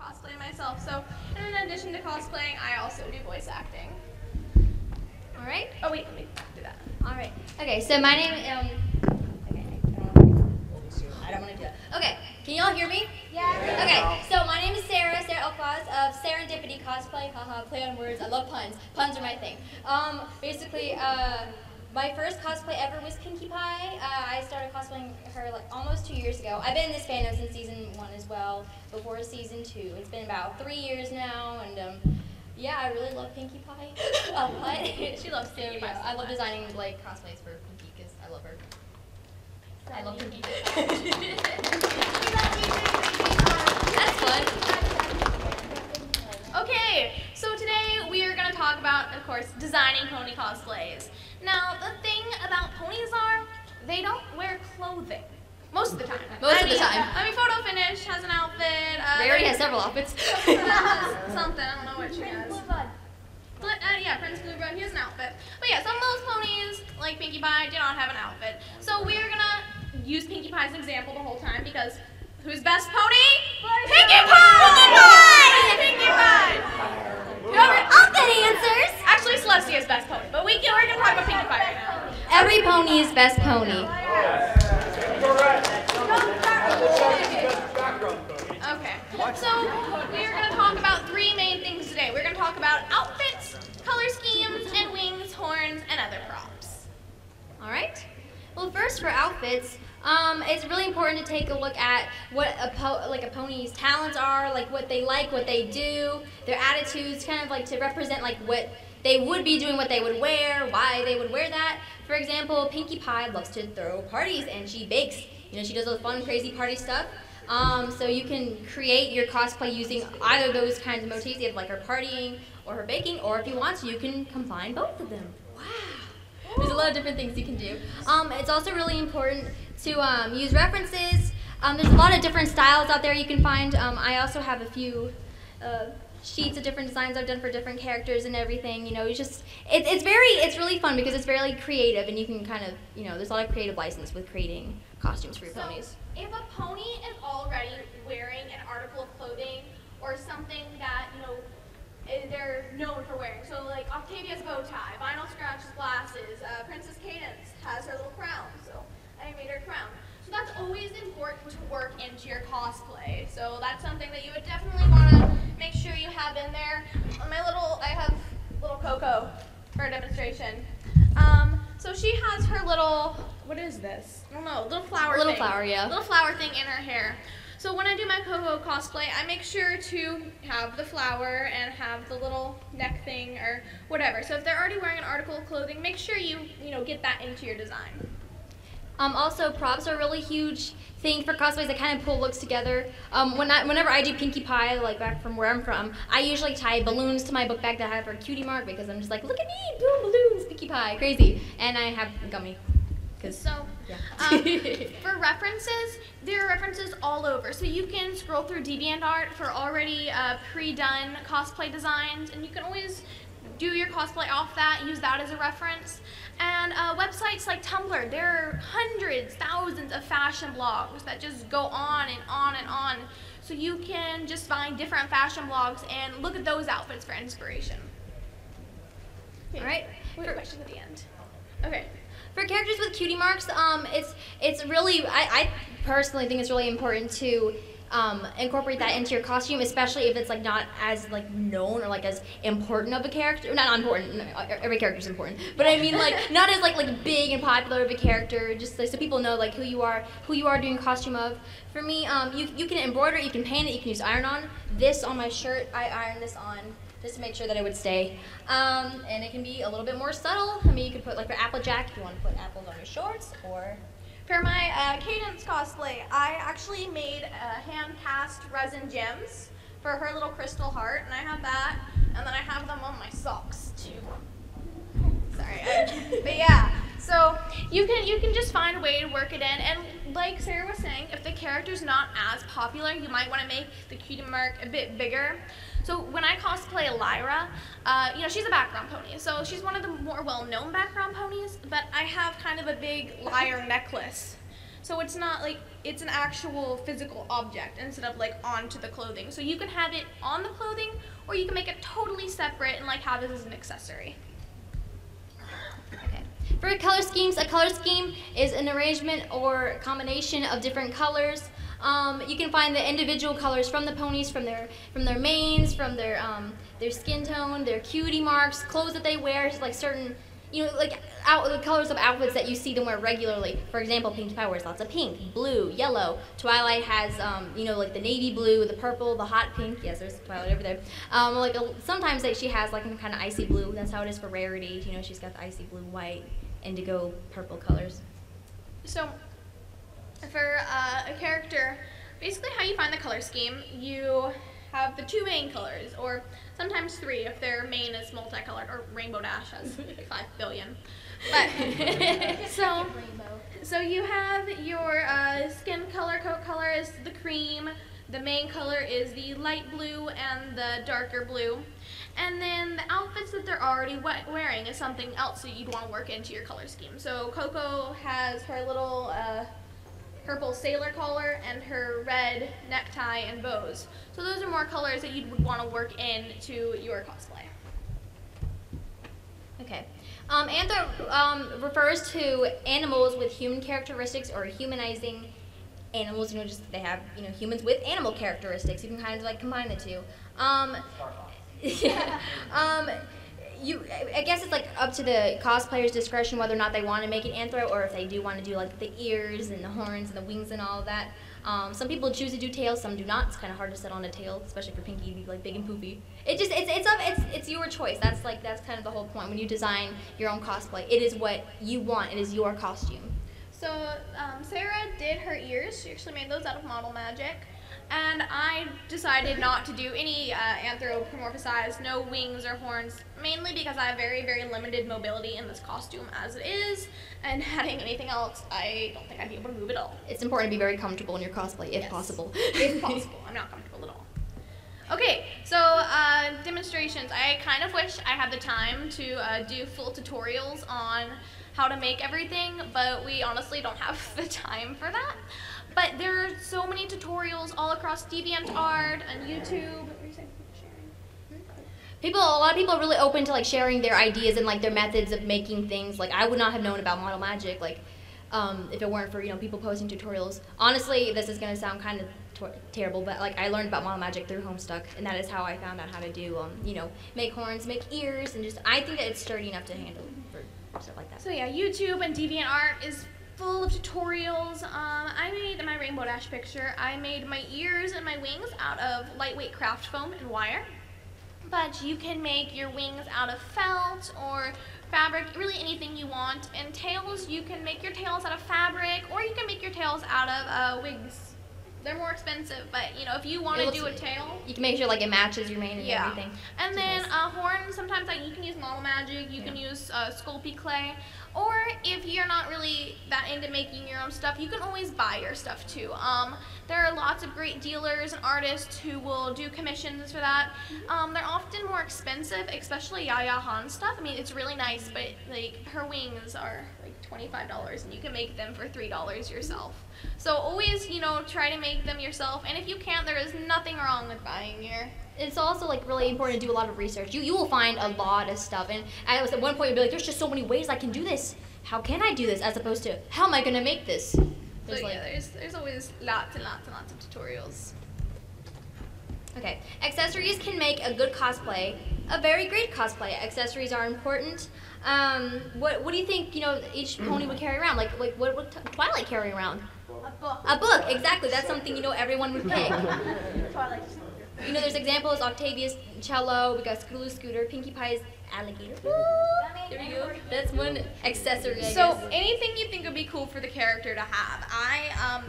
cosplay myself. So, and in addition to cosplaying, I also do voice acting. All right. Oh wait, let me do that. All right. Okay, so my name okay, I don't want to do that. Okay, can y'all hear me? Yeah. Okay, so my name is Sarah Elkwas of Serendipity Cosplay. Haha, play on words. I love puns. Puns are my thing. Basically, my first cosplay ever was Pinkie Pie. I started cosplaying her like almost 2 years ago. I've been in this fandom since season 1 as well, before season 2. It's been about 3 years now, and yeah, I really love Pinkie Pie a lot. She loves Pinkie Pie. I love designing like cosplays for Pinkie because I love her. I love Pinkie. That's fun. Okay, so today we are going to talk about, of course, designing pony cosplays. Now, the thing about ponies are, they don't wear clothing. Most of the time. Most of the time. I mean, Photo Finish has an outfit. Rarity has several outfits. Something, I don't know what she has. Yeah, Prince Bluebird, he has an outfit. But yeah, so most ponies, like Pinkie Pie, do not have an outfit. So we're gonna use Pinkie Pie's example the whole time because who's best pony? Pinkie Pie! Pinkie Pie! Outfit answers! Actually, Celestia's best pony, but we're gonna talk about Pinkie Pie right now. Every pony is best pony. Okay, so we're going to talk about 3 main things today. We're going to talk about outfits, color schemes, and wings, horns, and other props. All right. Well, first for outfits, it's really important to take a look at what a pony's talents are, like what they do, their attitudes, kind of like to represent like what they would be doing, what they would wear, why they would wear that. For example, Pinkie Pie loves to throw parties and she bakes. You know, she does all the fun, crazy party stuff. So you can create your cosplay using either of those kinds of motifs. You have like her partying or her baking, or if you want to, you can combine both of them. Wow. There's a lot of different things you can do. It's also really important to use references. There's a lot of different styles out there you can find. I also have a few sheets of different designs I've done for different characters and everything. You know, it's really fun because it's very creative, and you can kind of, you know, there's a lot of creative license with creating costumes for your ponies. If a pony is already wearing an article of clothing or something that, you know, they're known for wearing, so like Octavia's bow tie, Vinyl Scratch's glasses, Princess Cadence has her little crown, so I made her crown. So that's always important to work into your cosplay. So that's something that you would definitely want to make sure you have in there. I have little Coco for a demonstration. So she has her little, what is this? I don't know, little flower thing. Little flower, yeah. Little flower thing in her hair. So when I do my Coco cosplay, I make sure to have the flower and have the little neck thing or whatever. So if they're already wearing an article of clothing, make sure you get that into your design. Also, props are a really huge thing for cosplays that kind of pull looks together. Whenever I do Pinkie Pie, like back from where I'm from, I usually tie balloons to my book bag that I have for cutie mark because I'm just like, look at me, doing balloons, Pinkie Pie, crazy. And I have gummy. So, yeah. for references, there are references all over. So you can scroll through DeviantArt for already pre-done cosplay designs, and you can always do your cosplay off that, use that as a reference. And websites like Tumblr, there are hundreds, thousands of fashion blogs that just go on and on and on. So you can just find different fashion blogs and look at those outfits for inspiration. Okay. All right. We have questions at the end. Okay. For characters with cutie marks, it's really, I personally think it's really important to incorporate that into your costume, especially if it's like not as like known or like as important of a character. Not important. Every character is important, but I mean like not as like big and popular of a character. Just like, so people know like who you are doing a costume of. For me, you can embroider, you can paint it, you can use iron-on. This on my shirt, I ironed this on just to make sure that it would stay. And it can be a little bit more subtle. I mean, you could put like for Applejack if you want to put apples on your shorts, or. For my Cadence cosplay, I actually made hand-cast resin gems for her little crystal heart, and I have that, and then I have them on my socks too. Sorry, but yeah. So you can just find a way to work it in, and like Sarah was saying, if the character's not as popular, you might want to make the cutie mark a bit bigger. So when I cosplay Lyra, she's a background pony, so she's one of the more well-known background ponies, but I have kind of a big lyre necklace. So it's not like, it's an actual physical object instead of like onto the clothing. So you can have it on the clothing, or you can make it totally separate and like have it as an accessory. Okay. For color schemes, a color scheme is an arrangement or combination of different colors. You can find the individual colors from the ponies, from their manes, from their skin tone, their cutie marks, clothes that they wear, like certain, like the colors of outfits that you see them wear regularly. For example, Pinkie Pie wears lots of pink, blue, yellow. Twilight has, like the navy blue, the purple, the hot pink. Yes, there's Twilight over there. Sometimes she has like kind of icy blue. That's how it is for Rarity. She's got the icy blue, white, indigo, purple colors. So for a character, basically how you find the color scheme, you have the 2 main colors, or sometimes 3 if their main is multicolored, or Rainbow Dash has 5 billion. But so you have your skin color, coat color is the cream, the main color is the light blue and the darker blue, and then the outfits that they're already wearing is something else that you'd want to work into your color scheme. So Coco has her little purple sailor collar and her red necktie and bows. So those are more colors that you would want to work into your cosplay. Okay. Anthro refers to animals with human characteristics or humanizing animals. Just they have humans with animal characteristics. You can kind of like combine the two. I guess it's like up to the cosplayer's discretion whether or not they want to make an anthro, or if they do want to do like the ears and the horns and the wings and all of that. Some people choose to do tails, some do not. It's kind of hard to set on a tail, especially for Pinkie to be like big and poofy. It's your choice. That's kind of the whole point when you design your own cosplay. It is what you want. It is your costume. So Sarah did her ears. She actually made those out of model magic. And I decided not to do any anthropomorphized, no wings or horns, mainly because I have very, very limited mobility in this costume as it is, and adding anything else, I don't think I'd be able to move at all. It's important to be very comfortable in your cosplay, if possible. If possible. I'm not comfortable at all. Okay, so demonstrations. I kind of wish I had the time to do full tutorials on how to make everything, but we honestly don't have the time for that. But there are so many tutorials all across DeviantArt and YouTube. A lot of people are really open to like sharing their ideas and like their methods of making things. Like I would not have known about model magic, like if it weren't for people posting tutorials. Honestly, this is gonna sound kind of terrible, but like I learned about model magic through Homestuck, and that is how I found out how to do make horns, make ears, and just I think that it's sturdy enough to handle for stuff like that. So yeah, YouTube and DeviantArt is full of tutorials. I made my Rainbow Dash picture. I made my ears and my wings out of lightweight craft foam and wire. But you can make your wings out of felt or fabric, really anything you want. And tails, you can make your tails out of fabric, or you can make your tails out of wigs. They're more expensive, but if you want to do a tail, you can make sure like it matches your mane and everything. And then horn, sometimes you can use model magic, you can use Sculpey clay, or if you're not really that into making your own stuff, you can always buy your stuff too. There are lots of great dealers and artists who will do commissions for that. They're often more expensive, especially Yaya Han stuff. I mean, it's really nice, but like her wings are like $25 and you can make them for $3 yourself. So always, try to make them yourself, and if you can't, there is nothing wrong with buying your. It's also like really important to do a lot of research. You will find a lot of stuff, and at one point you'll be like, there's just so many ways I can do this. How can I do this? As opposed to, how am I gonna make this? There's always lots and lots and lots of tutorials. Okay, accessories can make a good cosplay a very great cosplay. Accessories are important. What do you think each pony would carry around? Like what would Twilight carry around? A book, exactly. That's something everyone would pick. There's examples: Octavia's cello. We got Scootaloo's scooter. Pinkie Pie's alligator. There we go. That's one accessory. I guess. Anything you think would be cool for the character to have. I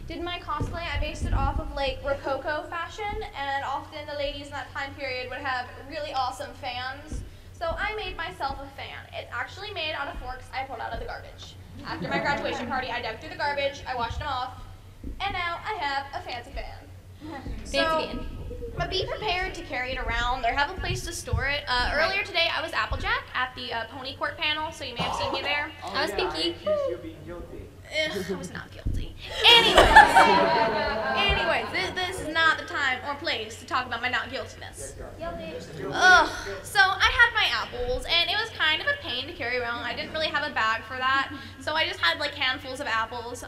did my cosplay. I based it off of like Rococo fashion, and often the ladies in that time period would have really awesome fans. So I made myself a fan. It's actually made out of forks I pulled out of the garbage. After my graduation party, I dug through the garbage, I washed them off, and now I have a fancy fan. Fancy fan. But be prepared to carry it around or have a place to store it. Earlier today, I was Applejack at the Pony Court panel, so you may have seen me there. I was Pinkie. I was not guilty. Anyways, this is not the time or place to talk about my not guiltiness. Ugh. So I had my apples, and it was kind of a pain to carry around. I didn't really have a bag for that, so I just had like handfuls of apples.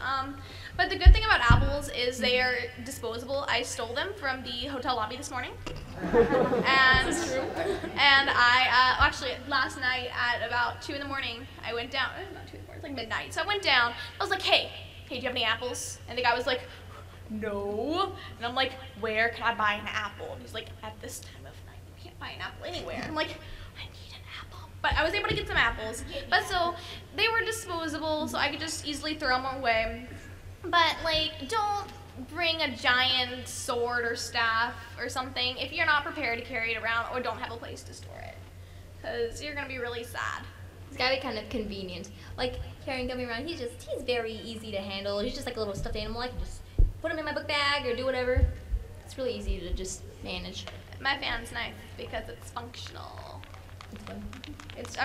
But the good thing about apples is they are disposable. I stole them from the hotel lobby this morning. And I, actually last night at about 2 in the morning, I went down, not 2 in the morning, it's like midnight. So I went down, I was like, hey, do you have any apples? And the guy was like, no. And I'm like, where can I buy an apple? And he's like, at this time of night, you can't buy an apple anywhere. I'm like, I need an apple. But I was able to get some apples. But so they were disposable, so I could just easily throw them away. But like, don't bring a giant sword or staff or something if you're not prepared to carry it around or don't have a place to store it, because you're gonna be really sad. It's gotta be kind of convenient. Like carrying Gummy around, he's very easy to handle. He's just like a little stuffed animal. I can just put him in my book bag or do whatever. It's really easy to just manage. My fan's nice because it's functional. It's fun. It's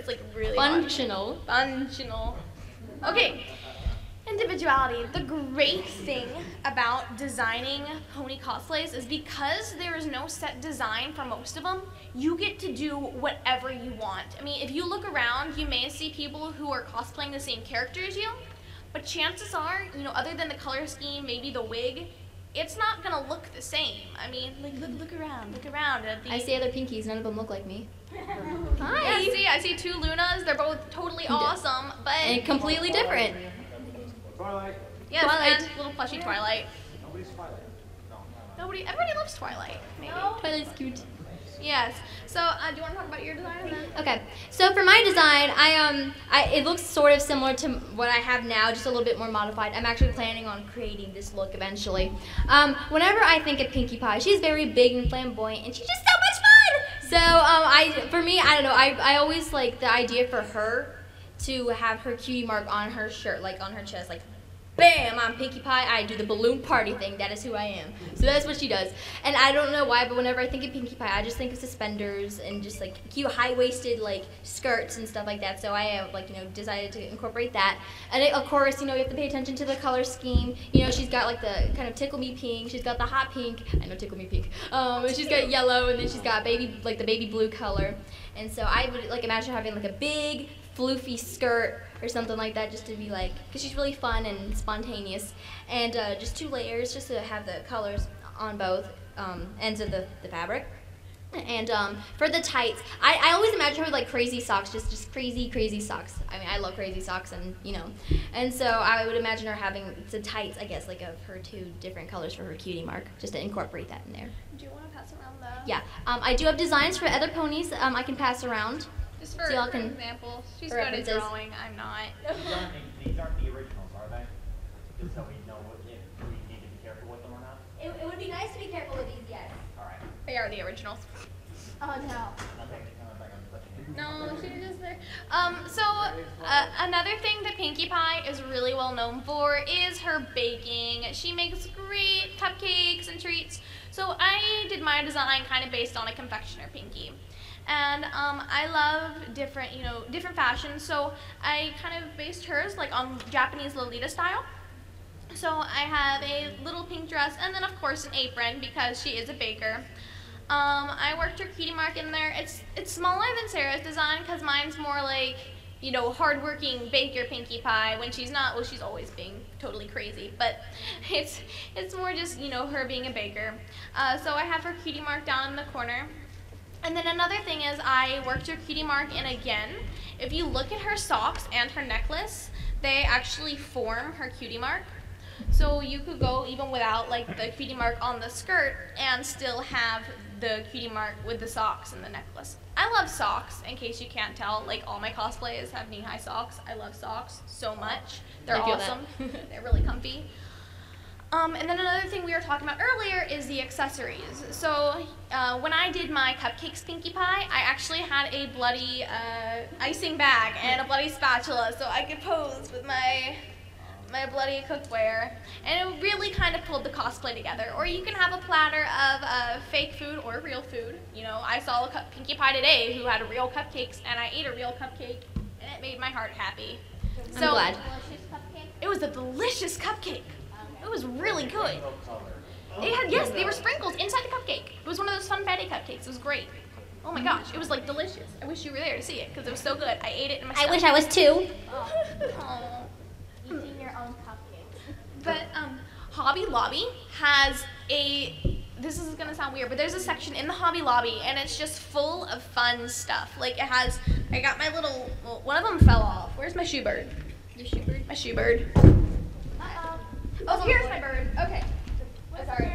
like really Functional. Functional. Okay. Individuality. The great thing about designing pony cosplays is because there is no set design for most of them, you get to do whatever you want. I mean, if you look around, you may see people who are cosplaying the same character as you, but chances are, other than the color scheme, maybe the wig, it's not gonna look the same. I mean, like look around. I see other Pinkies, none of them look like me. Hi. Yeah, I see 2 Lunas, they're both totally awesome, but... And completely different. Twilight. Yes, Twilight. and little plushy Twilight. Nobody's Twilight. No. Everybody loves Twilight, maybe. Twilight's cute. Yes. So, do you want to talk about your design then? Okay, so for my design, it looks sort of similar to what I have now, just a little bit more modified. I'm actually planning on creating this look eventually. Whenever I think of Pinkie Pie, she's very big and flamboyant, and she's just so much fun. So, for me, I don't know. I always like the idea for her to have her cutie mark on her shirt, like on her chest, like, bam, I'm Pinkie Pie, I do the balloon party thing, that is who I am. So that's what she does. And I don't know why, but whenever I think of Pinkie Pie, I just think of suspenders and just like cute high-waisted like skirts and stuff like that. So I have decided to incorporate that. And of course, you have to pay attention to the color scheme. She's got like the kind of tickle me pink, she's got the hot pink, I know tickle me pink. She's got yellow, and then she's got the baby blue color. And so I would like imagine having like a big floofy skirt or something like that, just to be like, because she's really fun and spontaneous, and just 2 layers just to have the colors on both ends of the fabric. And for the tights, I always imagine her with like crazy socks, just crazy socks. I mean, I love crazy socks, and and so I would imagine her having the tights, I guess, like of her 2 different colors for her cutie mark, just to incorporate that in there. Do you want to pass around the... Yeah, I do have designs for other ponies I can pass around. Just for example, she's good at drawing, I'm not. These aren't the originals, are they? Just so we know if we need to be careful with them or not? It would be nice to be careful with these, yes. All right. They are the originals. Oh, no. No, she's just there. Another thing that Pinkie Pie is really well known for is her baking. She makes great cupcakes and treats. So I did my design kind of based on a confectioner Pinkie. And I love different fashions, so I kind of based hers like on Japanese Lolita style. So I have a little pink dress, and then of course an apron because she is a baker. I worked her cutie mark in there. It's smaller than Sarah's design because mine's more like hardworking baker Pinkie Pie when she's not. Well, she's always being totally crazy, but it's more just her being a baker. So I have her cutie mark down in the corner. And then another thing is I worked her cutie mark in again. If you look at her socks and her necklace, they actually form her cutie mark. So you could go even without like the cutie mark on the skirt and still have the cutie mark with the socks and the necklace. I love socks, in case you can't tell. Like all my cosplays have knee-high socks. I love socks so much. They're awesome. They're really comfy. And then another thing we were talking about earlier is the accessories. So when I did my cupcakes Pinkie Pie, I actually had a bloody icing bag and a bloody spatula so I could pose with my bloody cookware. And it really kind of pulled the cosplay together. Or you can have a platter of fake food or real food. I saw a Pinkie Pie today who had real cupcakes, and I ate a real cupcake, and it made my heart happy. I'm glad. It was a delicious cupcake. It was really good. Yes, they were sprinkled inside the cupcake. It was one of those funfetti cupcakes. It was great. Oh my gosh, it was like delicious. I wish you were there to see it because it was so good. I ate it in my stomach. I wish I was too. Oh, eating your own cupcakes. But Hobby Lobby has this is gonna sound weird, but there's a section in the Hobby Lobby and it's just full of fun stuff. Like I got my little, well, one of them fell off. Where's my shoe bird? Your shoe bird? My shoe bird. Oh, here's my bird. Okay. Sorry.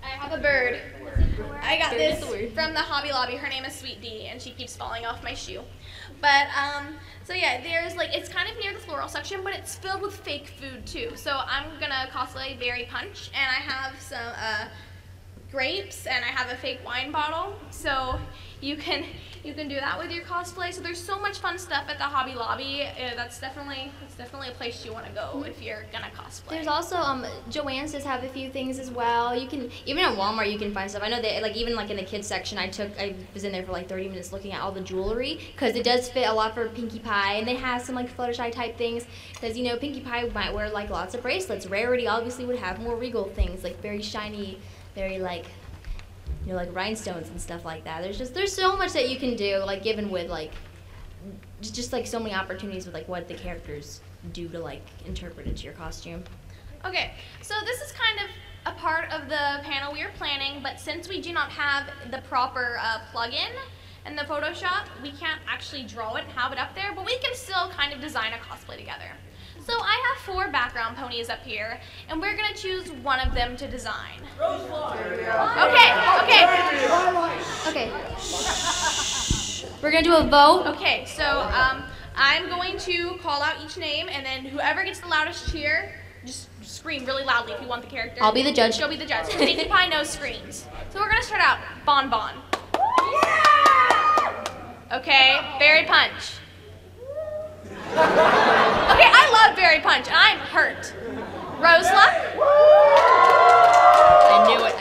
I have a bird. I got this from the Hobby Lobby. Her name is Sweet D, and she keeps falling off my shoe. But, so yeah, there's like, it's kind of near the floral section, but it's filled with fake food too. So I'm gonna cosplay Berry Punch, and I have some grapes, and I have a fake wine bottle. So you can do that with your cosplay. So there's so much fun stuff at the Hobby Lobby. That's definitely a place you want to go if you're gonna cosplay. There's also Joann's does have a few things as well. You can even at Walmart you can find stuff. I know that even in the kids section, I was in there for like 30 minutes looking at all the jewelry because it does fit a lot for Pinkie Pie, and they have some like Fluttershy type things because Pinkie Pie might wear like lots of bracelets. Rarity obviously would have more regal things like very shiny, very like rhinestones and stuff like that. There's so much that you can do, like given with like just like so many opportunities with like what the characters do to like interpret into your costume. Okay, so this is kind of a part of the panel we are planning, but since we do not have the proper plug-in in the Photoshop, we can't actually draw it and have it up there, but we can still kind of design a cosplay together. So I have 4 background ponies up here, and we're gonna choose one of them to design. Okay. We're gonna do a vote. Okay, so I'm going to call out each name, and then whoever gets the loudest cheer, just scream really loudly if you want the character. I'll be the judge. She'll be the judge. Pinkie Pie knows screams. So we're gonna start out Bon Bon. Okay, Berry Punch. Okay, I love Berry Punch, and I'm hurt. Roseluck. I knew it.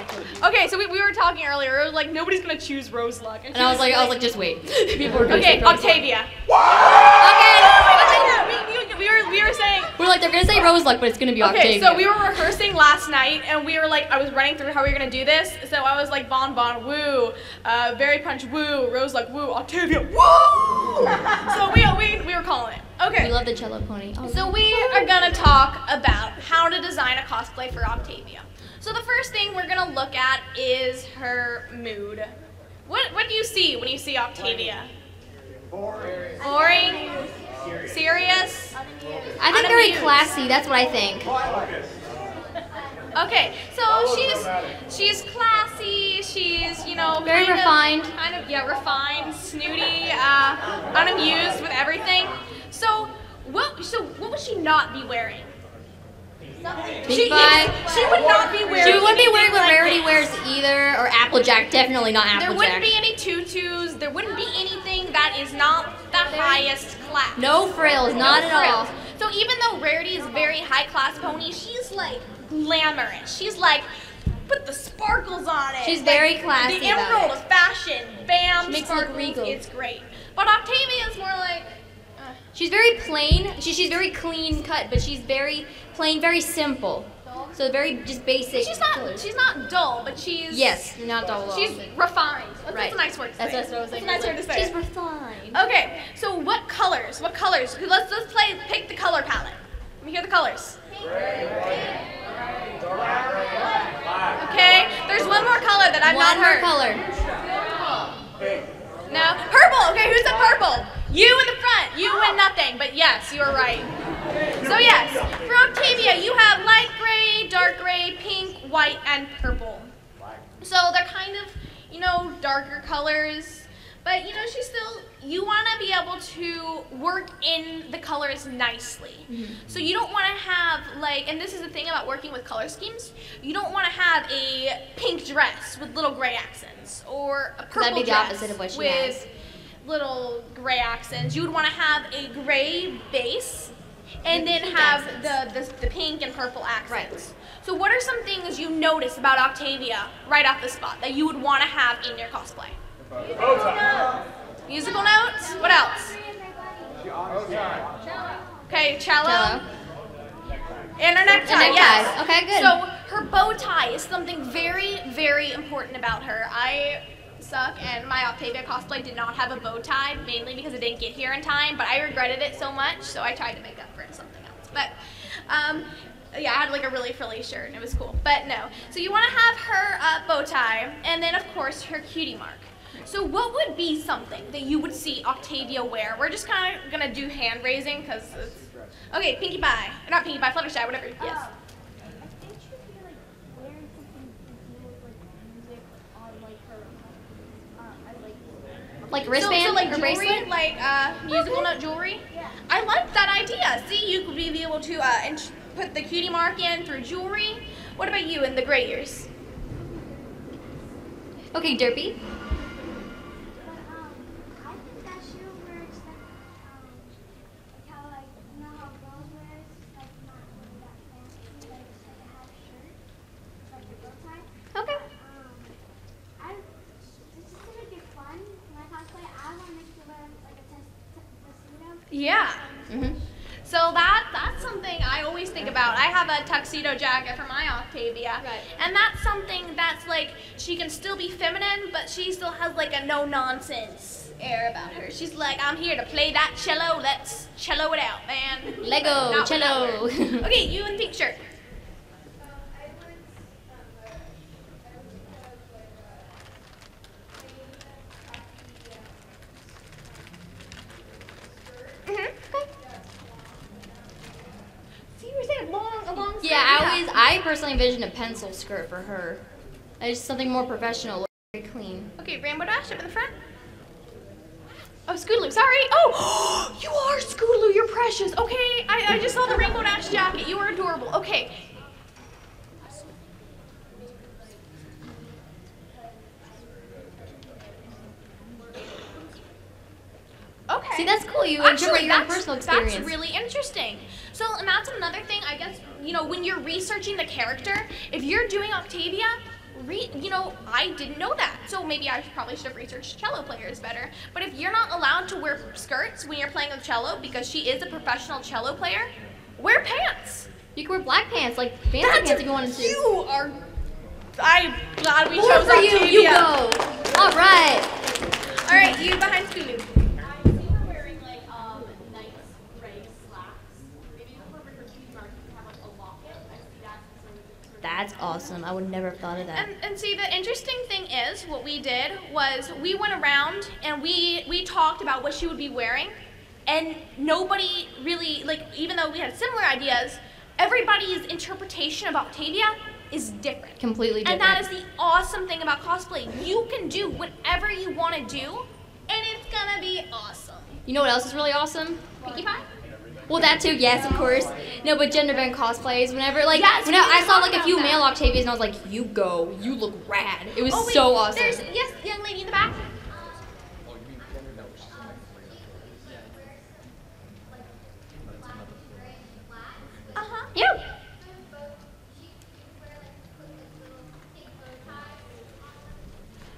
Okay, so we were talking earlier. It was like nobody's gonna choose Roseluck, And I was like, just wait. People were okay, Octavia. We were saying. We're like, they're gonna say Roseluck, but it's gonna be Octavia. Okay, so we were rehearsing last night, and we were like, I was running through how we were gonna do this. So I was like, Bon Bon, woo, Berry Punch, woo, Roseluck, woo, Octavia, woo. So we were calling it. Okay. We love the cello pony. Oh, so we are gonna talk about how to design a cosplay for Octavia. So the first thing we're gonna look at is her mood. What do you see when you see Octavia? Boring? Serious? I think very classy. That's what I think. Okay, so she's classy. She's very refined. Refined, snooty, unamused with everything. So what would she not be wearing? She would not be wearing. She wouldn't be wearing what Rarity wears either, or Applejack. Definitely not Applejack. There wouldn't be any tutus. There wouldn't be anything that is not the highest class. No frills, not at all. So even though Rarity is a very high class pony, she's like glamorous. She's like, put the sparkles on it. She's very classy. The emerald of fashion, bam, she makes sparkles. it look regal. It's great. But Octavia is more like. She's very plain. She's very clean cut, but she's very plain, very simple. So very just basic. She's not dull, but she's. Yes, not dull. She's refined. That's a nice word to say. That's what I was saying. That's a nice word to say. She's refined. Okay, so what colors? Let's pick the color palette. Let me hear the colors. Okay, there's one more color that I've not heard. One more color. No, purple. Okay, who said purple? You in the front. You win nothing, but yes, you are right. So yes, for Octavia, you have light gray, dark gray, pink, white, and purple. So they're kind of, darker colors, but she's still, you want to be able to work in the colors nicely. Mm-hmm. So you don't want to have and this is the thing about working with color schemes, you don't want to have a pink dress with little gray accents, or a purple That'd be the dress opposite of what she with has. Little gray accents. You would want to have a gray base and then have the pink and purple accents. Right. So what are some things you notice about Octavia right off the spot that you would want to have in your cosplay? Musical notes? What else? Okay, cello. And her necktie, necktie. yes. Okay, good. So her bow tie is something very, very important about her. I suck, and my Octavia cosplay did not have a bow tie, mainly because it didn't get here in time, but I regretted it so much, so I tried to make up for it something else. But yeah, I had like a really frilly shirt, and it was cool. But no, so you want to have her bow tie, and then of course her cutie mark. So what would be something that you would see Octavia wear? We're just kind of gonna do hand raising because it's okay. Pinkie Pie, not Pinkie Pie, Fluttershy, whatever. Yes. I think she'd be like wearing something to do with like music on like her Like wristband so like or jewelry, bracelet? like musical note jewelry. Yeah. I like that idea. See, you could be able to put the cutie mark in through jewelry. What about you in the gray years? Okay, Derpy. I think that she'll wear like how like you know how girls wear like not really that fancy like a half shirt like a bow tie. Okay. This is gonna be fun. When I cosplay, I want to make sure wear like a tuxedo. Yeah. Mhm. So that's something I always think about. I have a tuxedo jacket for my Octavia. Right. And that's something that's like, she can still be feminine, but she still has like a no-nonsense air about her. She's like, I'm here to play that cello, let's cello it out, man. Lego, But not cello. without her. Okay, you in pink shirt. See, we said a long skirt. Yeah, I personally envision a pencil skirt for her. It's something more professional, very clean. Okay, Rainbow Dash up in the front. Oh, Scootaloo, sorry. Oh, you are Scootaloo, you're precious. Okay, I just saw the Rainbow Dash jacket. You are adorable. Okay. Okay. See, that's cool. You Actually, incorporate your own that's- personal experience. That's really interesting. So, and that's another thing, I guess, you know, when you're researching the character, if you're doing Octavia, you know, I didn't know that. So maybe I probably should have researched cello players better. But if you're not allowed to wear skirts when you're playing the cello, because she is a professional cello player, wear pants. You can wear black pants, like fancy pants if you wanted to. You are, I'm glad we More chose for you, Octavia. you go. All right. All right, you behind Scootaloo. I see her wearing like nice gray slacks. Maybe incorporate her cutie mark. You can have like a locket. I see that. That's awesome. I would never have thought of that. And see, the interesting thing is, what we did was we went around and we talked about what she would be wearing, and nobody really, like, even though we had similar ideas, everybody's interpretation of Octavia is different. Completely different. And that is the awesome thing about cosplay. You can do whatever you want to do, and it's gonna be awesome. You know what else is really awesome? Pinkie Pie? Well, that too, yes, of course. No, but gender bent cosplays. Whenever, like, Yes, when we I did saw talk like a about few that. male Octavias, and I was like, you go, you look rad. It was Oh, wait, so awesome. There's, yes, young lady in the back. Uh-huh. Yeah.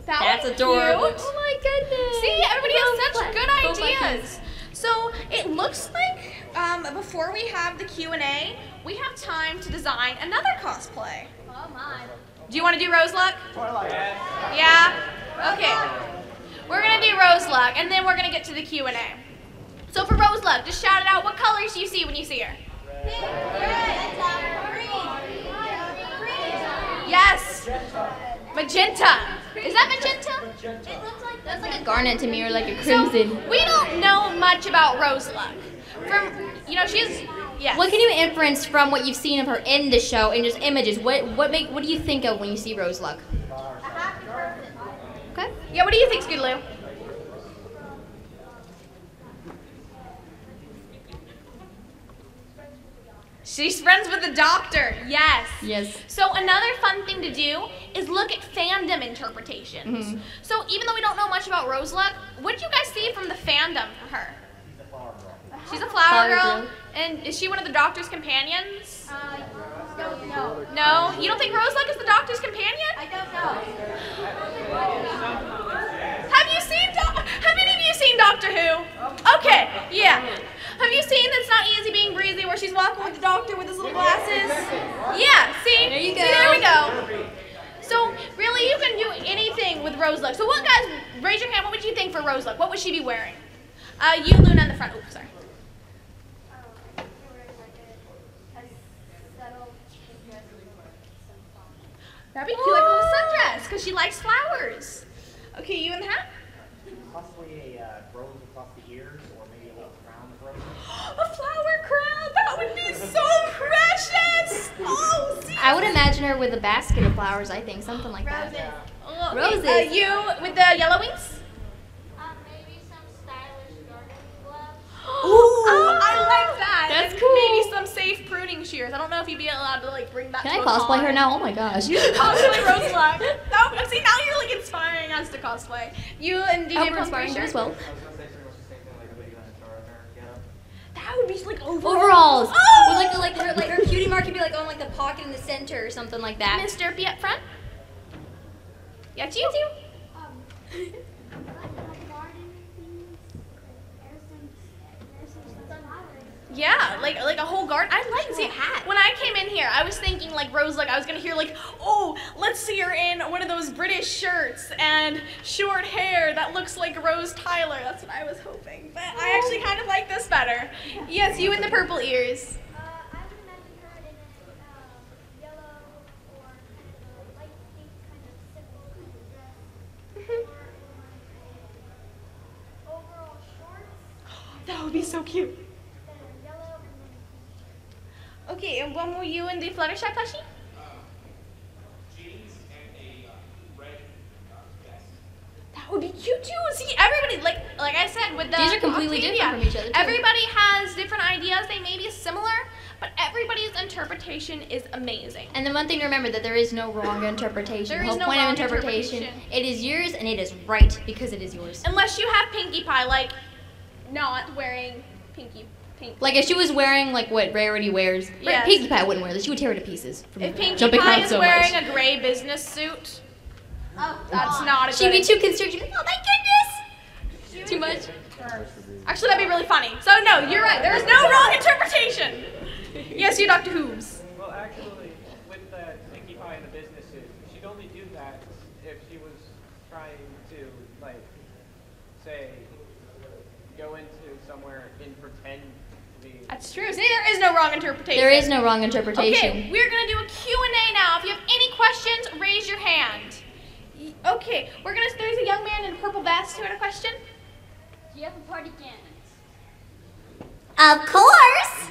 That's was adorable. cute. Oh my goodness. See, everybody has such Go good black ideas. So it looks like before we have the Q&A, we have time to design another cosplay. Oh my. Do you want to do Rose Luck? Yeah? Okay. We're going to do Rose Luck, and then we're going to get to the Q&A. So for Rose Luck, just shout it out. What colors do you see when you see her? Yes. Magenta. Is that magenta? It looks like That's like a garnet to me, or like a crimson. So we don't know much about Rose Luck. From, you know, she's, yes. What can you inference from what you've seen of her in the show and just images? What do you think of when you see Rose Luck? a happy person. Okay. Yeah, what do you think, Scootaloo? She's friends with the doctor, yes. Yes. So another fun thing to do is look at fandom interpretations. Mhm. So even though we don't know much about Rose Luck, what did you guys see from the fandom for her? She's a flower girl. And is she one of the doctor's companions? Don't know. No? You don't think Rose Luck is the doctor's companion? I don't know. Have any of you seen Doctor Who? Okay, yeah. Have you seen It's Not Easy Being breezy where she's walking with the doctor with his little glasses. Yeah, see? There you go. See, there we go. So really, you can do anything with rose look. So what, guys, raise your hand, what would you think for rose look? What would she be wearing? You, Luna, in the front. Oops, sorry. I think you're wearing like a subtle pink dress with some flowers. That'd be cute, like a little sundress, because she likes flowers. Okay, you in the hat? Possibly a rose across the ears, or maybe a little crown of roses. A flower crown! That would be so precious! Oh, see? I would imagine her with a basket of flowers, I think, something like that. Oh, Roses. You with the yellow wings? Maybe some stylish garden gloves. Oh, I like that. That's And cool. Maybe some safe pruning shears. I don't know if you'd be allowed to like bring that Can to I a cosplay con. her now? Oh my gosh. Cosplay Rose Luck. No, see, now you're like inspiring us to cosplay. You and I hope DJ we're Punk inspiring you shirt? as well. I was gonna say pretty much the same thing, like a lady on a Charlotte hair, yeah. That would be like overalls. Overalls. Oh! With her cutie mark could be like on like the pocket in the center or something like that. Miss Derpy up front. Yeah, it's you. Like garden things. There's some flowers. Yeah, like a whole garden. I like see hat. When I came in here, I was thinking like Rose, like I was gonna hear like, oh, let's see her in one of those British shirts and short hair that looks like Rose Tyler. That's what I was hoping. But I actually kind of like this better. Yes, you in the purple ears. I would imagine her in a yellow or kind of a light pink kind of simple kind of dress. Or in like a overall shorts That would be so cute. that are yellow and then a pink shirt. Okay, and when were you in the Fluttershy plushie? Jeans and a red vest. That would be cute too. See, everybody, like I said, with the These are completely Octavia, different from each other, too. Everybody has different ideas. They may be similar, but everybody's interpretation is amazing. And the one thing to remember that there is no wrong interpretation. There The is whole no point wrong of interpretation, interpretation. it is yours and it is right because it is yours. Unless you have Pinkie Pie, like not wearing pink. Like if she was wearing like what Rarity wears, Yes. Pinkie Pie wouldn't wear this. She would tear it to pieces from If Pinkie jumping Pie around is so wearing much. a gray business suit, that's not a She'd good. be too constricted. She'd be, oh my goodness! Too much. Actually, that'd be really funny. So no, you're right. There is no wrong interpretation. Yes, you, Dr. Hoobs. Well, actually, with the Pinkie Pie and the business suit, she'd only do that if she was trying to, like, say, go into somewhere and pretend to be. That's true. See, there is no wrong interpretation. There is no wrong interpretation. Okay, we're gonna do a Q&A now. If you have any questions, raise your hand. Okay, there's a young man in a purple vest who had a question. Do you have a party cannons? Of course!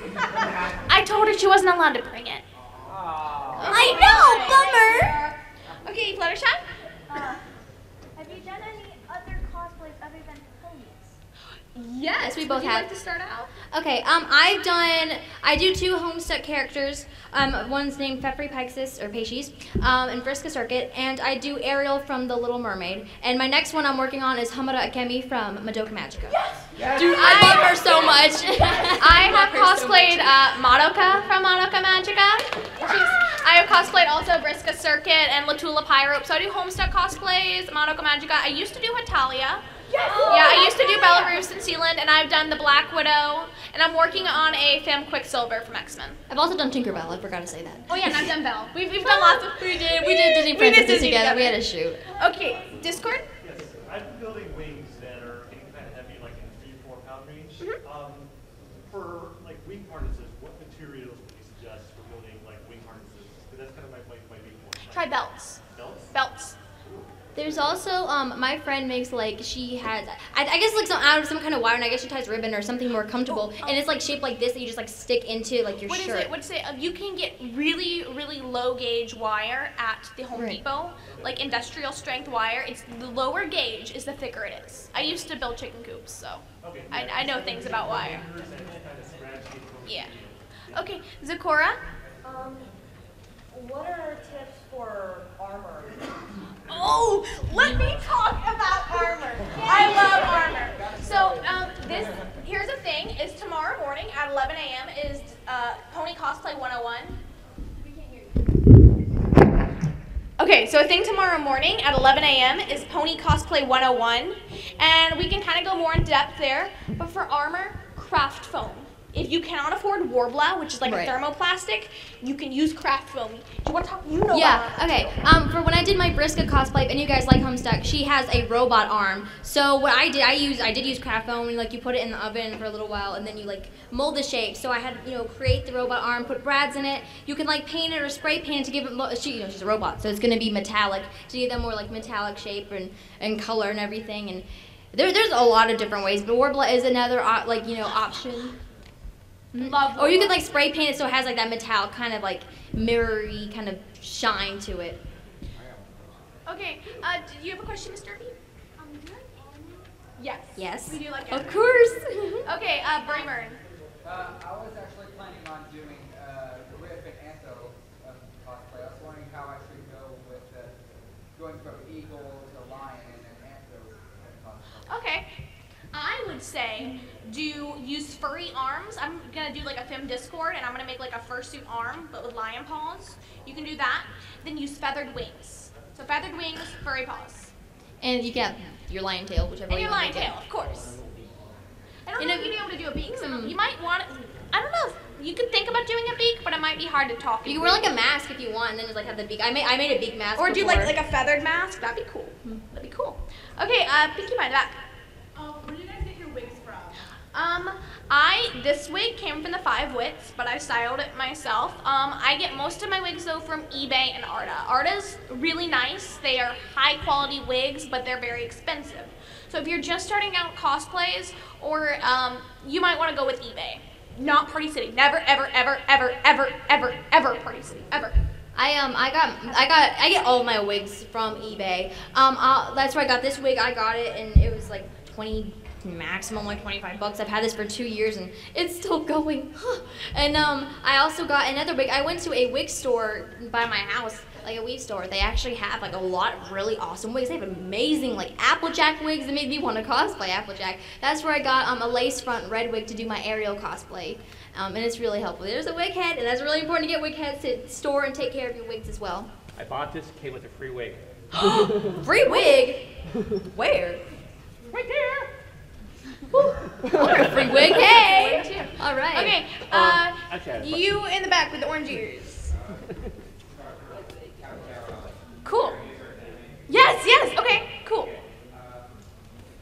I told her she wasn't allowed to bring it. I know, bummer! Okay, Fluttershy. Have you done any other cosplays other than ponies? Yes, we both Would you have. like to start out? Okay, I do 2 Homestuck characters. One's named Pfeffrey Peixis, or Paces, and Vriska Circuit, and I do Ariel from The Little Mermaid. And my next one I'm working on is Hamada Akemi from Madoka Magica. Yes! Dude, I love her so much. I have cosplayed Madoka from Madoka Magica. I have cosplayed also Vriska Circuit and Latula Pyrope. So I do Homestuck cosplays, Madoka Magica. I used to do Hetalia. Yes! Yeah, I used to do Belarus and Sealand, and I've done the Black Widow, and I'm working on a Femme Quicksilver from X-Men. I've also done Tinkerbell, I forgot to say that. Oh yeah, and I've done Belle. We've done lots of. We did Disney did Princesses Disney together. We together. had a shoot. Okay, Discord? Yes, I've been building wings that are getting kind of heavy, like in 3 to 4 pound range. For like wing harnesses, what materials would you suggest for building like wing harnesses? Because that's kind of my big point. Try belts. Belts? Belts. There's also, my friend makes like, she has, I guess like out of some kind of wire, and I guess she ties ribbon or something more comfortable, and it's like shaped like this that you just like stick into like your What is shirt. it? What's it? You can get really, really low gauge wire at the Home Right. Depot, like industrial strength wire. It's the lower gauge is the thicker it is. I used to build chicken coops, so Okay. I know things about wire. Fingers and kind of scratch capability. Yeah. Okay, Zakora. What are tips for armor? Oh, let me talk about armor. I love armor. So here's the thing: is tomorrow morning at 11 a.m. is Pony Cosplay 101. We can't hear you. Okay, so a thing tomorrow morning at 11 a.m. is Pony Cosplay 101, and we can kind of go more in depth there. But for armor, craft foam. if you cannot afford Warbler, which is like a thermoplastic, you can use craft foam. Do you want to talk? You know about okay. For when I did my Briska cosplay, and you guys like Homestuck, she has a robot arm. So what I did, I did use craft foam, and like you put it in the oven for a little while, and then you like mold the shape. So I had create the robot arm, put brads in it. You can like paint it or spray paint it to give it. She's a robot, so it's gonna be metallic to give them more like metallic shape and color and everything. And there's a lot of different ways, but Warbler is another option. Love or you could like spray paint it so it has like that metallic kind of like mirrory kind of shine to it. Okay, do you have a question, Mr. B? Yes. Yes. We do like Of course. Okay, Braymern. I was actually planning on doing riff and Antho cosplay. I was wondering how I should go with going from eagle to lion and Antho cosplay. Okay. I would say use furry arms. I'm gonna do like a Fem Discord, and I'm gonna make like a fursuit arm, but with lion paws. You can do that. Then use feathered wings. So feathered wings, furry paws. And you get your lion tail, whichever. And your lion tail, of course. I don't know if you'd be able to do a beak. So you might want. I don't know if you could think about doing a beak, but it might be hard to talk. You can wear like a mask if you want, and then just like have the beak. I made a beak mask. Or do before. like a feathered mask. That'd be cool. That'd be cool. Okay, Pinkie Pie back. Where do you guys get your wigs from? This wig came from the 5 Wits, but I styled it myself. I get most of my wigs though from eBay and Arta. Arta's really nice. They are high quality wigs, but they're very expensive. So if you're just starting out cosplays, or you might want to go with eBay. Not Party City. Never, ever, ever, ever, ever, ever, ever Party City. Ever. I get all of my wigs from eBay. That's where I got this wig. I got it, and it was like maximum like $25. I've had this for 2 years and it's still going. And I also got another wig. I went to a wig store by my house, like a weave store. They actually have like a lot of really awesome wigs. They have amazing like Applejack wigs that made me want to cosplay Applejack. That's where I got a lace front red wig to do my Ariel cosplay. And it's really helpful. There's a wig head, and that's really important to get wig heads to store and take care of your wigs as well. I bought this, came with a free wig. Free wig? Where? Right there. Free wig, hey! All right. Okay, you in the back with the orange ears. Cool. Yes, yes, okay, cool.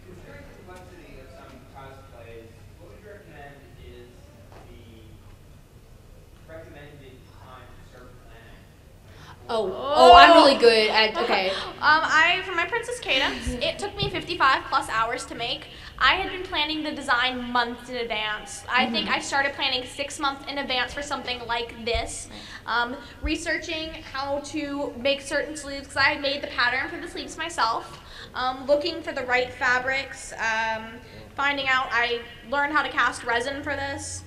Considering the complexity of some cosplays, what would you recommend is the recommended time to start planning? Oh, I'm really good at, okay. For my Princess Cadence, it took me 55 plus hours to make. I had been planning the design months in advance. I think I started planning 6 months in advance for something like this. Researching how to make certain sleeves, because I had made the pattern for the sleeves myself. Looking for the right fabrics. Finding out, I learned how to cast resin for this.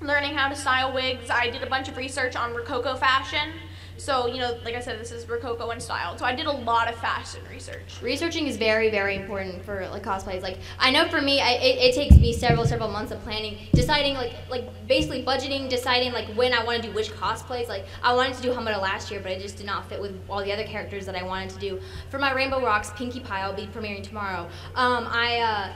Learning how to style wigs. I did a bunch of research on Rococo fashion. So, like I said, this is Rococo in style. So I did a lot of fashion research. Researching is very, very important for like cosplays. Like I know for me, it takes me several months of planning, deciding like basically budgeting, deciding like when I want to do which cosplays. Like I wanted to do Hamada last year, but it just did not fit with all the other characters that I wanted to do. For my Rainbow Rocks Pinkie Pie, I'll be premiering tomorrow. I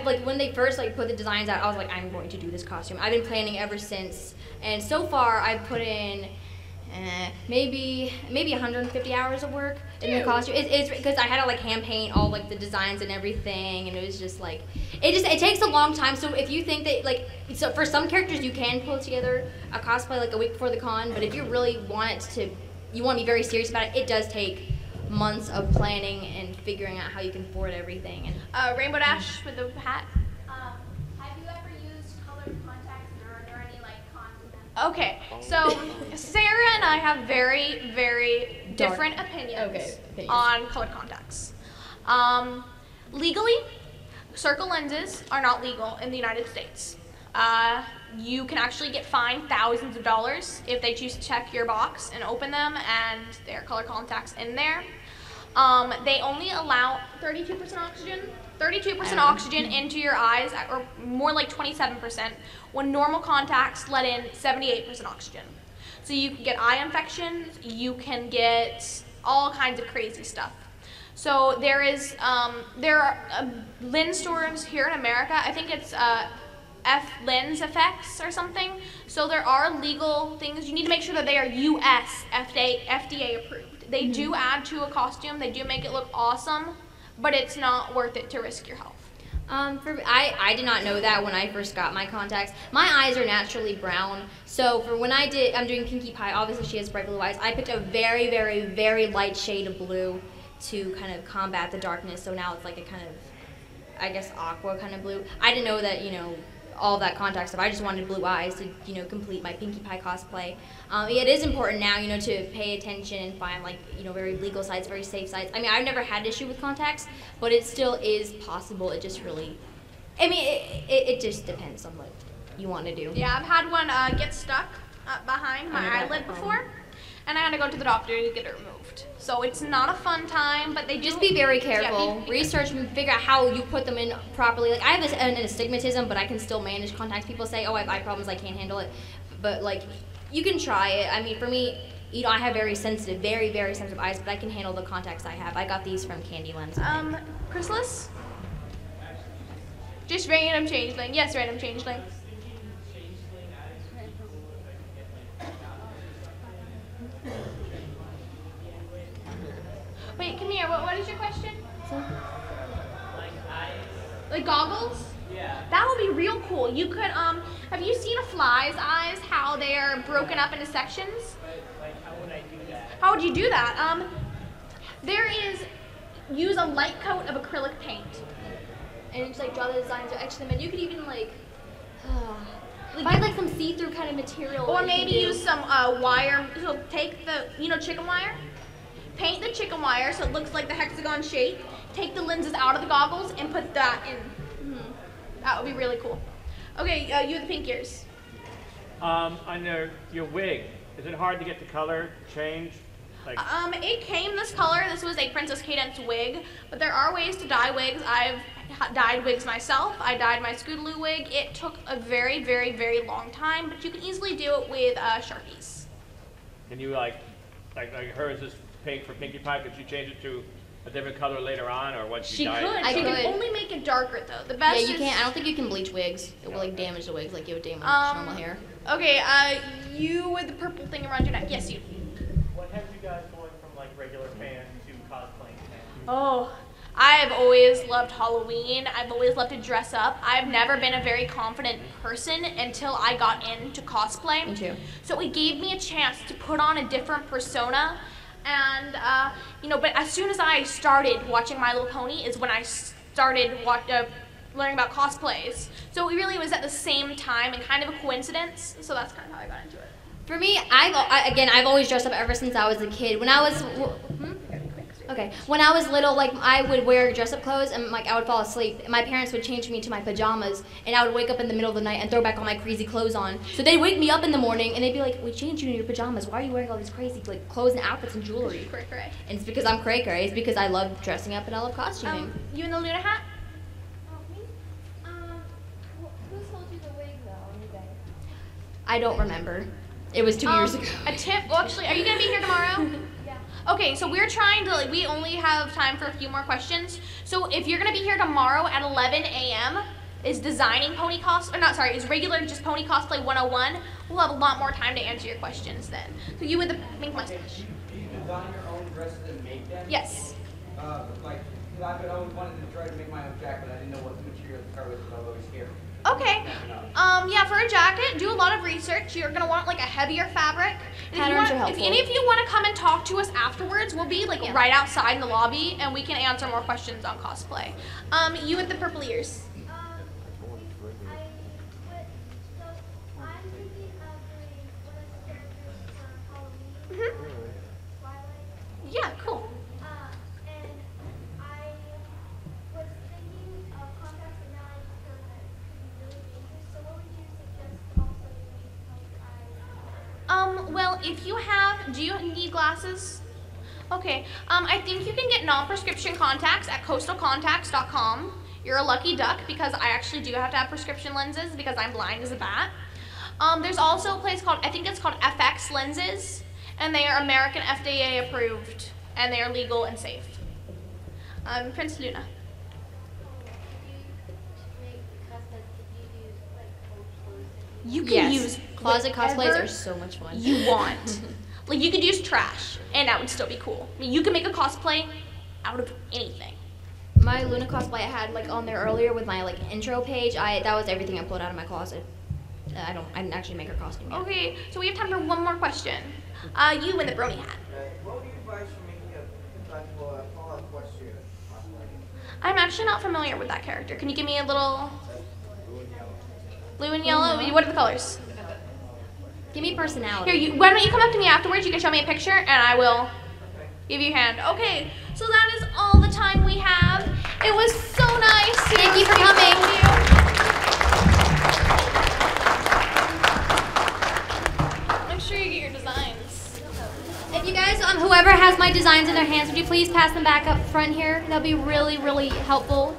like when they first like put the designs out, I was like, I'm going to do this costume. I've been planning ever since, and so far I've put in. Maybe 150 hours of work in the costume. It's because I had to like hand paint all like the designs and everything, and it was just like it takes a long time. So if you think that so for some characters you can pull together a cosplay like a week before the con, but if you really want to be very serious about it, it does take months of planning and figuring out how you can afford everything. And Rainbow Dash with the hat. Have you ever used colored contacts, or are there any like cons to them? Okay, so Sarah and I have very, very different opinions on colored contacts. Legally, circle lenses are not legal in the United States. You can actually get fined thousands of dollars if they choose to check your box and open them and there are color contacts in there. They only allow 32% oxygen. 32% oxygen into your eyes, or more like 27%, when normal contacts let in 78% oxygen. So you can get eye infections, you can get all kinds of crazy stuff. So there are lens stores here in America. I think it's lens effects or something. So there are legal things. You need to make sure that they are US FDA approved. They do add to a costume. They do make it look awesome, but it's not worth it to risk your health. I did not know that when I first got my contacts. My eyes are naturally brown, so for when I'm doing Pinkie Pie, obviously she has bright blue eyes. I picked a very, very, very light shade of blue to kind of combat the darkness, so now it's like a kind of, I guess, aqua kind of blue. I didn't know that, all that contact stuff. I just wanted blue eyes to, complete my Pinkie Pie cosplay. It is important now, to pay attention and find, very legal sites, very safe sites. I mean, I've never had an issue with contacts, but it still is possible. It just really, it just depends on what you want to do. Yeah, I've had one get stuck behind my eyelid before, and I had to go to the doctor to get it removed. So it's not a fun time, but they do. Just be very careful. Yeah, research and figure out how you put them in properly. Like, I have an astigmatism, but I can still manage contacts. People say, oh, I have eye problems, I can't handle it. But, you can try it. I mean, for me, I have very sensitive, very, very sensitive eyes, but I can handle the contacts I have. I got these from Candy Lens. Chrysalis? Just random changeling. Yes, random changeling. Wait, come here. What is your question? Like goggles? Yeah. That would be real cool. You could, have you seen a fly's eyes, how they're broken up into sections? But, how would I do that? How would you do that? Use a light coat of acrylic paint. And just, draw the designs or etch them in. You could even, find, some see-through kind of material. Or maybe use some wire. So take the, chicken wire. Paint the chicken wire so it looks like the hexagon shape. Take the lenses out of the goggles and put that in. That would be really cool. Okay, you have the pink ears. Under your wig, is it hard to get the color changed? It came this color. This was a Princess Cadence wig, but there are ways to dye wigs. I've dyed wigs myself. I dyed my Scootaloo wig. It took a very, very, very long time, but you can easily do it with Sharpies. Can you like hers is pink for Pinkie Pie? Could you change it to a different color later on, or once you dye it? She could only make it darker though. The best. Yeah, you can't. I don't think you can bleach wigs. It will damage the wigs, you would damage normal hair. Okay, you with the purple thing around your neck. Yes, you. What has you guys going from regular fan to cosplaying fan? Oh, I've always loved Halloween. I've always loved to dress up. I've never been a very confident person until I got into cosplay. Me too. So it gave me a chance to put on a different persona. And, but as soon as I started watching My Little Pony is when I started learning about cosplays. So it really was at the same time and kind of a coincidence. So that's kind of how I got into it. For me, I've always dressed up ever since I was a kid. When I was little, I would wear dress-up clothes and I would fall asleep. My parents would change me to my pajamas, and I would wake up in the middle of the night and throw back all my crazy clothes on. So they'd wake me up in the morning and they'd be like, "We changed you in your pajamas. Why are you wearing all these crazy clothes and outfits and jewelry?" Cray-cray. And it's because I'm cray-cray. It's because I love dressing up and I love costuming. You in the Luna hat? Me? Who sold you the wig though on eBay? I don't remember. It was 2 years ago. A tip. Well, actually, are you gonna be here tomorrow? Yeah. Okay, so we're trying to, we only have time for a few more questions. So if you're gonna be here tomorrow at 11 a.m., is Designing Pony Cosplay, is regular just Pony Cosplay 101. We'll have a lot more time to answer your questions then. So you with the pink mustache. Do you design your own dresses and make them? Yes. Because I've always wanted to try to make my own jacket, but I didn't know what material to start with, so I was always scared. Okay. Yeah, for a jacket, do a lot of research. You're gonna want a heavier fabric. Patterns are helpful. If any of you want to come and talk to us afterwards, we'll be right outside in the lobby, and we can answer more questions on cosplay. You with the purple ears. I'm thinking of doing one of the characters for Halloween. Twilight. Yeah, cool. And I was thinking of contacts, and now I just feel that it could be really dangerous. So what would you suggest also doing to help your eyes? Well, if you do you need glasses? Okay. I think you can get non-prescription contacts at coastalcontacts.com. You're a lucky duck because I actually do have to have prescription lenses because I'm blind as a bat. There's also a place called, I think it's called FX Lenses, and they are American FDA approved, and they are legal and safe. Prince Luna. Make customers, did you use You can use closet cosplays whatever are so much fun. you want. Like you could use trash, and that would still be cool. I mean, you can make a cosplay out of anything. My Luna cosplay I had like on there earlier with my like intro page. That was everything I pulled out of my closet. I didn't actually make her costume yet. Okay, so we have time for one more question. You in the brony hat. What would you advise for making a Fallout Western cosplay? I'm actually not familiar with that character. Can you give me a little blue and yellow? What are the colors? Give me personality. Here, why don't you come up to me afterwards? You can show me a picture, and I will give you a hand. Okay, so that is all the time we have. It was so nice. Thank you for coming. Make sure you get your designs. If you guys, whoever has my designs in their hands, would you please pass them back up front here? That'll be really, really helpful.